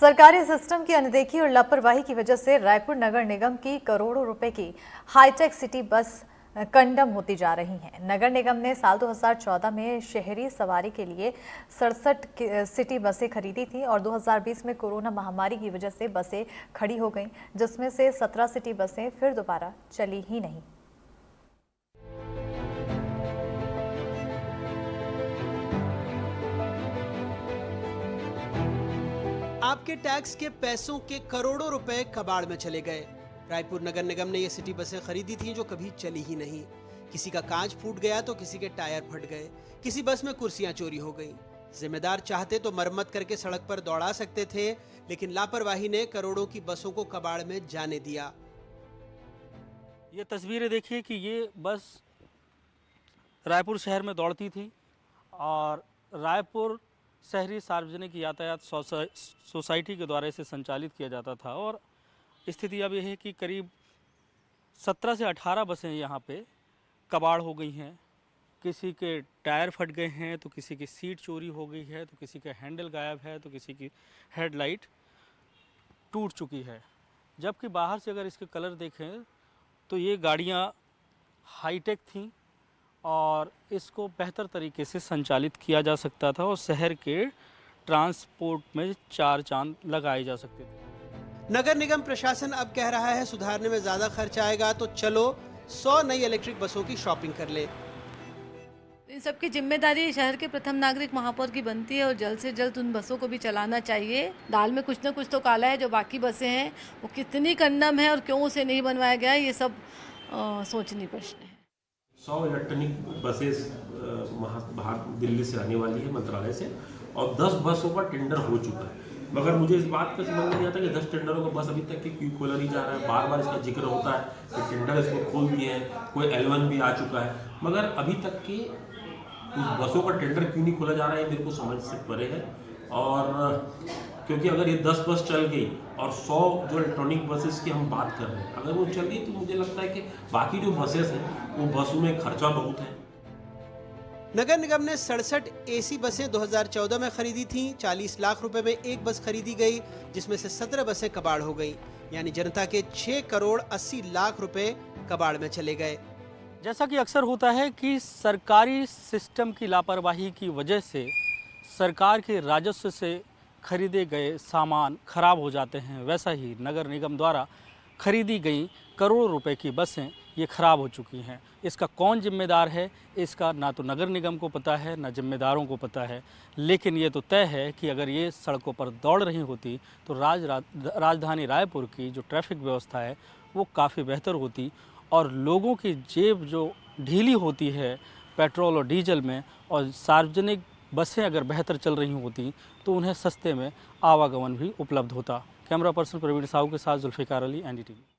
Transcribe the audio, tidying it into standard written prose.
सरकारी सिस्टम की अनदेखी और लापरवाही की वजह से रायपुर नगर निगम की करोड़ों रुपए की हाईटेक सिटी बस कंडम होती जा रही हैं। नगर निगम ने साल 2014 में शहरी सवारी के लिए 67 सिटी बसें खरीदी थी और 2020 में कोरोना महामारी की वजह से बसें खड़ी हो गईं, जिसमें से 17 सिटी बसें फिर दोबारा चली ही नहीं। आपके टैक्स के पैसों के करोड़ों रुपए कबाड़ में चले गए। रायपुर नगर निगम ने ये सिटी बसें खरीदी थी जो कभी चली ही नहीं। किसी का कांच फूट गया तो किसी के टायर फट गए, किसी बस में कुर्सियां चोरी हो गईं। जिम्मेदार चाहते तो मरम्मत करके सड़क पर दौड़ा सकते थे, लेकिन लापरवाही ने करोड़ों की बसों को कबाड़ में जाने दिया। ये तस्वीरें देखिए कि ये बस रायपुर शहर में दौड़ती थी और रायपुर शहरी सार्वजनिक यातायात सोसाइटी के द्वारा इसे संचालित किया जाता था। और स्थिति अब यह है कि करीब 17 से 18 बसें यहाँ पे कबाड़ हो गई हैं। किसी के टायर फट गए हैं, तो किसी की सीट चोरी हो गई है, तो किसी का हैंडल गायब है, तो किसी की हेडलाइट टूट चुकी है। जबकि बाहर से अगर इसके कलर देखें तो ये गाड़ियाँ हाईटेक थीं और इसको बेहतर तरीके से संचालित किया जा सकता था और शहर के ट्रांसपोर्ट में 4 चांद लगाए जा सकते थे। नगर निगम प्रशासन अब कह रहा है सुधारने में ज्यादा खर्च आएगा तो चलो 100 नई इलेक्ट्रिक बसों की शॉपिंग कर ले। इन सब की जिम्मेदारी शहर के प्रथम नागरिक महापौर की बनती है और जल्द से जल्द उन बसों को भी चलाना चाहिए। दाल में कुछ ना कुछ तो काला है। जो बाकी बसें हैं वो कितनी कंडम है और क्यों उसे नहीं बनवाया गया, ये सब सोचनीय प्रश्न है। 100 इलेक्ट्रॉनिक बसेस बाहर दिल्ली से आने वाली है मंत्रालय से, और 10 बसों का टेंडर हो चुका है। मगर मुझे इस बात का समझ नहीं आता कि 10 टेंडरों का बस अभी तक क्यों खोला नहीं जा रहा है। बार बार इसका जिक्र होता है कि टेंडर इसमें खोल दिए हैं, कोई L1 भी आ चुका है, मगर अभी तक के उस बसों का टेंडर क्यों नहीं खोला जा रहा है मेरे को समझ से परे है। और क्योंकि अगर ये 10 बस चल गई और 100 जो इलेक्ट्रॉनिक बसेस की हम बात कर रहे हैं, अगर वो चल गई तो मुझे लगता है कि बाकी जो बसेस हैं वो बसों में खर्चा बहुत है। नगर निगम ने 67 AC बसें 2014 में खरीदी थीं। 40 लाख रुपए में एक बस खरीदी गई, जिसमें से 17 बसें कबाड़ हो गईं। यानी जनता के 6 करोड़ 80 लाख रुपए कबाड़ में चले गए। जैसा कि अक्सर होता है कि सरकारी सिस्टम की लापरवाही की वजह से सरकार के राजस्व से खरीदे गए सामान खराब हो जाते हैं, वैसा ही नगर निगम द्वारा खरीदी गई करोड़ों रुपए की बसें ये खराब हो चुकी हैं। इसका कौन जिम्मेदार है, इसका ना तो नगर निगम को पता है ना जिम्मेदारों को पता है। लेकिन ये तो तय है कि अगर ये सड़कों पर दौड़ रही होती तो राजधानी रायपुर की जो ट्रैफिक व्यवस्था है वो काफ़ी बेहतर होती और लोगों की जेब जो ढीली होती है पेट्रोल और डीजल में, और सार्वजनिक बसें अगर बेहतर चल रही होती तो उन्हें सस्ते में आवागमन भी उपलब्ध होता। कैमरा पर्सन प्रवीण साहू के साथ जुल्फिकार अली, NDTV।